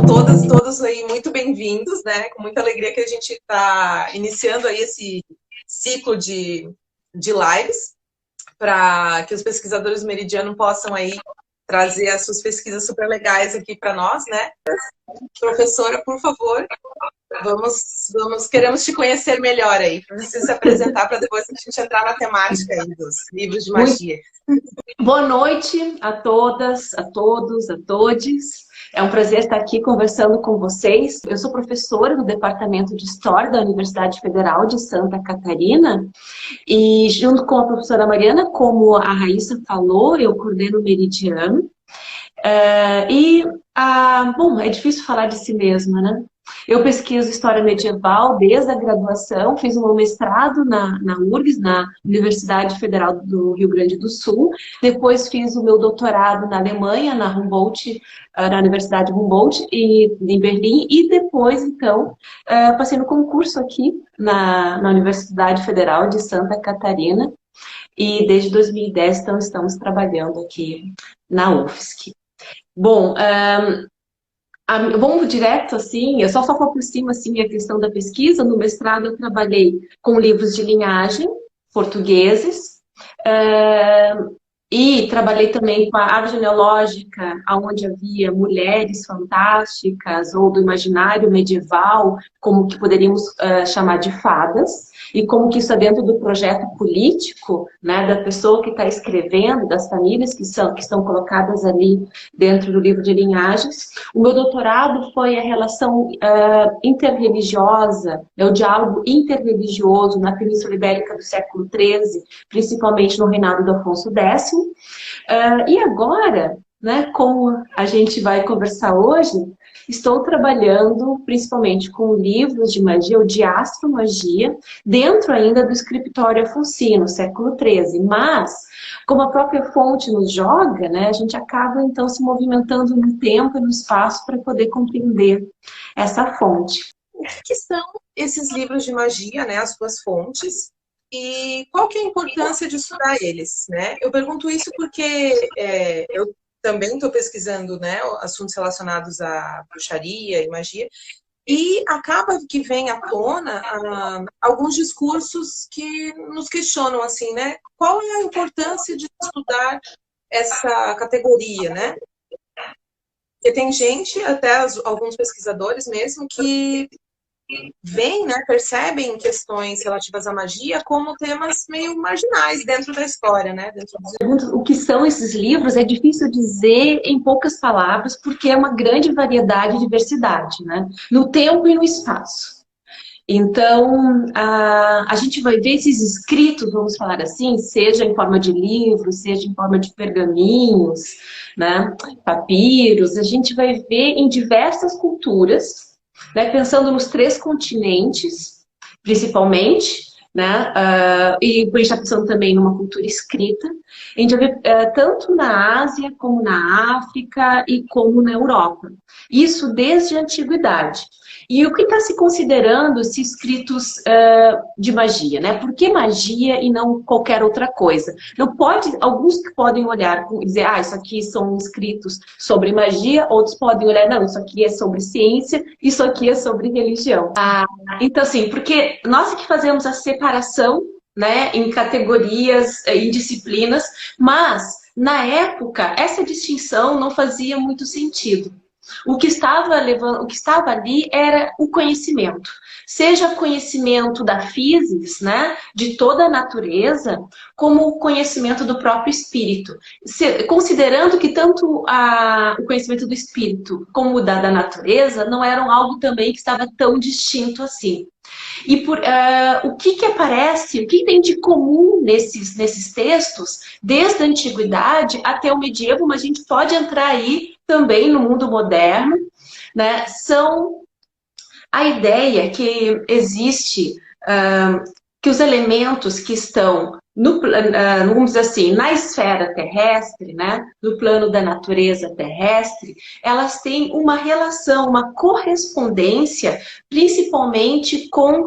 Sejam todas e todos aí muito bem-vindos, né? Com muita alegria que a gente está iniciando aí esse ciclo de lives para que os pesquisadores do Meridiano possam aí trazer as suas pesquisas super legais aqui para nós, né? Professora, por favor, queremos te conhecer melhor aí, para você se apresentar para depois a gente entrar na temática aí dos livros de Muito magia. boa noite a todas, a todos, a todes. É um prazer estar aqui conversando com vocês. Eu sou professora do Departamento de História da Universidade Federal de Santa Catarina e junto com a professora Mariana, como a Raíssa falou, eu coordeno o Meridiano. Bom, é difícil falar de si mesma, né? Eu pesquiso história medieval desde a graduação, fiz um mestrado na URGS, na Universidade Federal do Rio Grande do Sul, depois fiz o meu doutorado na Alemanha, na Humboldt, na Universidade Humboldt, em Berlim, e depois, então, passei no concurso aqui na Universidade Federal de Santa Catarina, e desde 2010, então, estamos trabalhando aqui na UFSC. Bom, vamos direto, assim, eu só por cima, assim, a questão da pesquisa. No mestrado eu trabalhei com livros de linhagem portugueses, e trabalhei também com a árvore genealógica, onde havia mulheres fantásticas, ou do imaginário medieval, como que poderíamos chamar de fadas, e como que isso é dentro do projeto político, né, da pessoa que está escrevendo, das famílias que estão colocadas ali dentro do livro de linhagens. O meu doutorado foi a relação interreligiosa, o diálogo interreligioso na Península Ibérica do século XIII, principalmente no reinado do Afonso X. E agora, né, como a gente vai conversar hoje, estou trabalhando principalmente com livros de magia, ou de astromagia, dentro ainda do escritório afonsino, século XIII. Mas, como a própria fonte nos joga, né, a gente acaba então se movimentando no tempo e no espaço para poder compreender essa fonte. O que são esses livros de magia, né, as suas fontes, e qual que é a importância de estudar eles, né? Eu pergunto isso porque eu também estou pesquisando, né, assuntos relacionados à bruxaria e magia, e acaba que vem à tona alguns discursos que nos questionam, assim, né? Qual é a importância de estudar essa categoria, né? Porque tem gente, até alguns pesquisadores mesmo, que veem, né, percebem questões relativas à magia como temas meio marginais dentro da história, né? O que são esses livros é difícil dizer em poucas palavras, porque é uma grande variedade e diversidade, né? No tempo e no espaço. Então, a gente vai ver esses escritos, vamos falar assim, seja em forma de livros, seja em forma de pergaminhos, né, papiros, a gente vai ver em diversas culturas, né, pensando nos 3 continentes, principalmente, né, e por isso está pensando também numa cultura escrita, a gente vai ver tanto na Ásia, como na África e como na Europa. Isso desde a antiguidade. E o que está se considerando se escritos de magia, né? Por que magia e não qualquer outra coisa? Não pode, alguns podem olhar e dizer, isso aqui são escritos sobre magia, outros podem olhar, não, isso aqui é sobre ciência, isso aqui é sobre religião. Então, assim, porque nós que fazemos a separação, né, em categorias, em disciplinas, mas na época essa distinção não fazia muito sentido. O que estava ali era o conhecimento. Seja conhecimento da física, né, de toda a natureza, como o conhecimento do próprio espírito. Considerando que tanto o conhecimento do espírito como o da natureza não eram algo também que estava tão distinto assim. E o que aparece, o que tem de comum nesses textos, desde a antiguidade até o medievo, mas a gente pode entrar aí também no mundo moderno, né? São a ideia que existe, que os elementos que estão vamos dizer assim, na esfera terrestre, né, no plano da natureza terrestre, elas têm uma relação, uma correspondência, principalmente com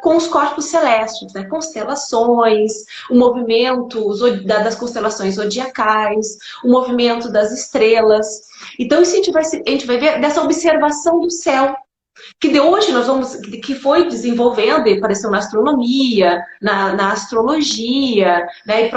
os corpos celestes, né, constelações, o movimento das constelações zodiacais, o movimento das estrelas. Então, isso a gente vai ver dessa observação do céu, que de hoje nós vamos, que foi desenvolvendo e apareceu na astronomia, na astrologia, né,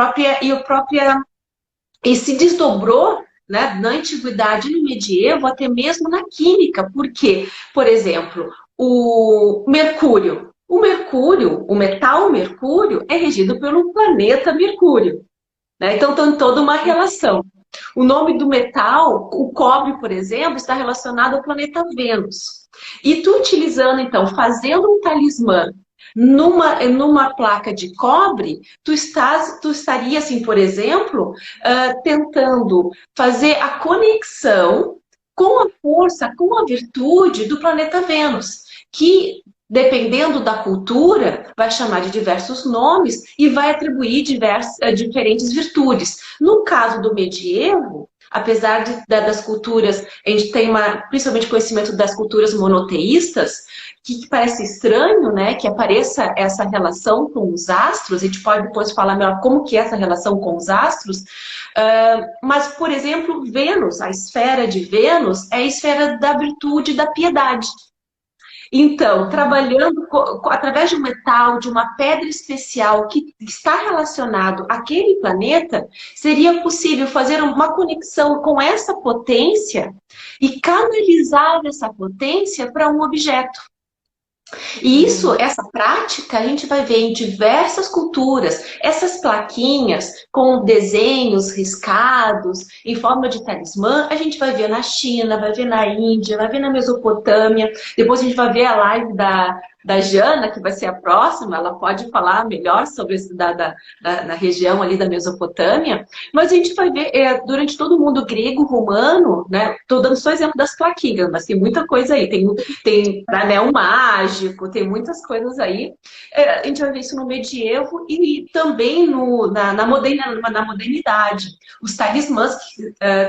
e se desdobrou, né, na antiguidade e no medievo, até mesmo na química. Por quê? Por exemplo, o Mercúrio. O metal Mercúrio, é regido pelo planeta Mercúrio, né? Então tem toda uma relação. O nome do metal, o cobre, por exemplo, está relacionado ao planeta Vênus. E tu utilizando, então, fazendo um talismã numa placa de cobre, tu estaria, assim, por exemplo, tentando fazer a conexão com a força, com a virtude do planeta Vênus, que, dependendo da cultura, vai chamar de diversos nomes e vai atribuir diferentes virtudes. No caso do medievo, apesar das culturas, a gente tem principalmente conhecimento das culturas monoteístas, que parece estranho, né, que apareça essa relação com os astros. A gente pode depois falar melhor como que é essa relação com os astros, mas, por exemplo, Vênus, a esfera de Vênus é a esfera da virtude e da piedade. Então, trabalhando através de um metal, de uma pedra especial que está relacionado àquele planeta, seria possível fazer uma conexão com essa potência e canalizar essa potência para um objeto. E essa prática, a gente vai ver em diversas culturas. Essas plaquinhas com desenhos riscados em forma de talismã, a gente vai ver na China, vai ver na Índia, vai ver na Mesopotâmia. Depois a gente vai ver a live da Jana, que vai ser a próxima. Ela pode falar melhor sobre isso da região ali da Mesopotâmia. Mas a gente vai ver durante todo o mundo grego, romano, né? Estou dando só exemplo das plaquinhas, mas tem muita coisa aí. Tem anel mágico, tem muitas coisas aí. A gente vai ver isso no medievo e também na modernidade. Os talismãs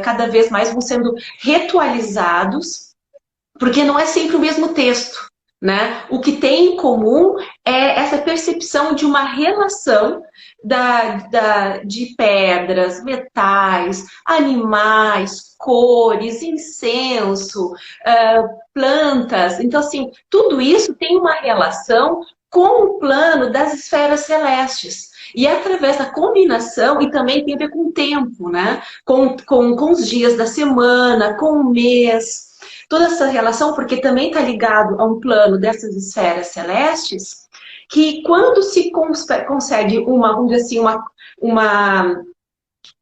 cada vez mais vão sendo ritualizados, porque não é sempre o mesmo texto, né? O que tem em comum é essa percepção de uma relação de pedras, metais, animais, cores, incenso, plantas. Então, assim, tudo isso tem uma relação com o plano das esferas celestes. E é através da combinação, e também tem a ver com o tempo, né? Com os dias da semana, com o mês. Toda essa relação, porque também está ligado a um plano dessas esferas celestes, que quando se consegue vamos dizer assim,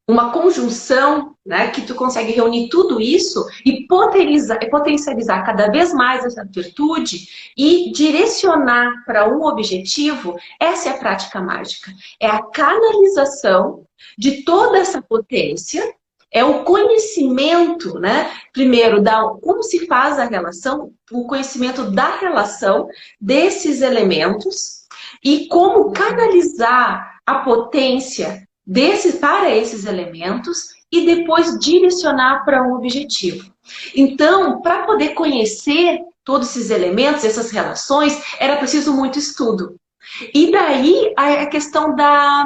uma conjunção, né, que tu consegue reunir tudo isso e potencializar cada vez mais essa virtude e direcionar para um objetivo, essa é a prática mágica. É a canalização de toda essa potência. É o conhecimento, né? Primeiro, como se faz a relação, o conhecimento da relação desses elementos e como canalizar a potência para esses elementos e depois direcionar para um objetivo. Então, para poder conhecer todos esses elementos, essas relações, era preciso muito estudo. E daí a questão da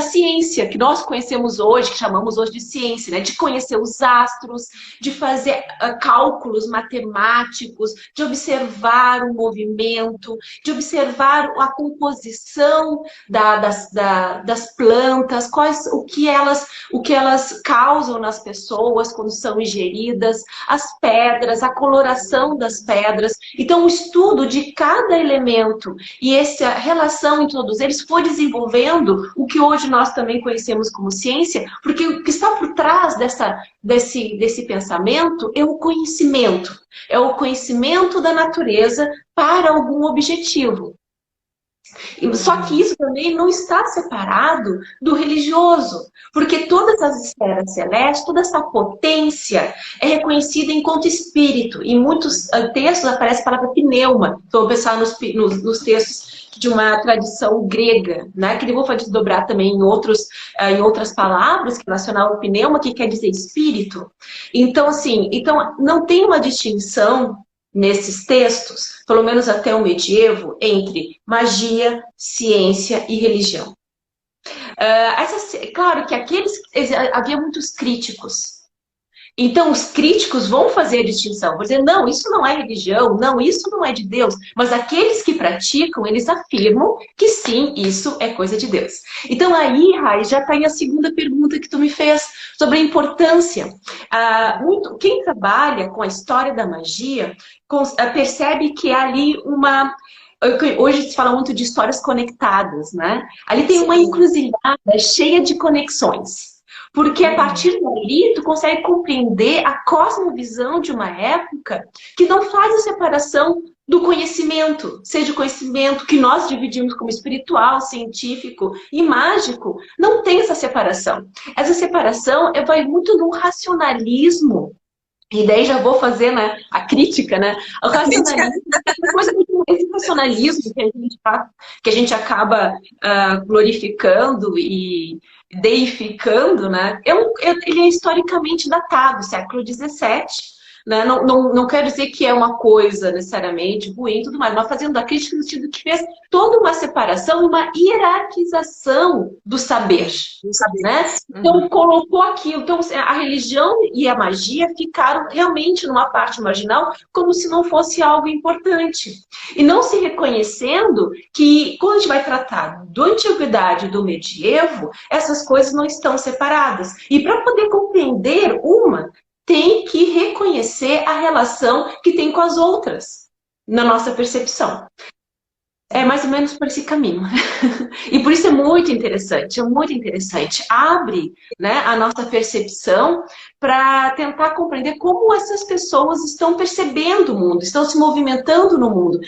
ciência, que nós conhecemos hoje, que chamamos hoje de ciência, né? De conhecer os astros, de fazer cálculos matemáticos, de observar o movimento, de observar a composição das plantas, o que elas causam nas pessoas quando são ingeridas, as pedras, a coloração das pedras. Então, o estudo de cada elemento e essa relação entre todos eles foi desenvolvendo o que hoje nós também conhecemos como ciência, porque o que está por trás desse pensamento é o conhecimento. É o conhecimento da natureza para algum objetivo. Só que isso também não está separado do religioso, porque todas as esferas celestes, toda essa potência é reconhecida enquanto espírito. Em muitos textos aparece a palavra pneuma. Então, pensar nos textos de uma tradição grega, né? Que eu vou desdobrar também em outras palavras, que nacional pneuma, que quer dizer espírito. Então, assim, não tem uma distinção nesses textos, pelo menos até o medievo, entre magia, ciência e religião. Claro que havia muitos críticos. Então, os críticos vão fazer a distinção, vão dizer, não, isso não é religião, não, isso não é de Deus. Mas aqueles que praticam, eles afirmam que sim, isso é coisa de Deus. Então, aí, Rai, já está aí a segunda pergunta que tu me fez sobre a importância. Quem trabalha com a história da magia percebe que há ali uma... Hoje se fala muito de histórias conectadas, né? Ali tem uma encruzilhada cheia de conexões. Porque a partir dali, tu consegue compreender a cosmovisão de uma época que não faz a separação do conhecimento, seja o conhecimento que nós dividimos como espiritual, científico e mágico, não tem essa separação. Essa separação vai muito no racionalismo. E daí já vou fazer, né, a crítica, né? O racionalismo, esse racionalismo que a gente acaba glorificando e deificando, né? Ele é historicamente datado, século XVII. Né? Não quero dizer que é uma coisa necessariamente ruim e tudo mais, mas fazendo a crítica no sentido que fez toda uma separação, uma hierarquização do saber. Né? Então, colocou aquilo. Então, a religião e a magia ficaram realmente numa parte marginal, como se não fosse algo importante. E não se reconhecendo que, quando a gente vai tratar da antiguidade e do medievo, essas coisas não estão separadas. E para poder compreender tem que reconhecer a relação que tem com as outras, na nossa percepção. É mais ou menos por esse caminho. E por isso é muito interessante, Abre, né, a nossa percepção para tentar compreender como essas pessoas estão percebendo o mundo, estão se movimentando no mundo.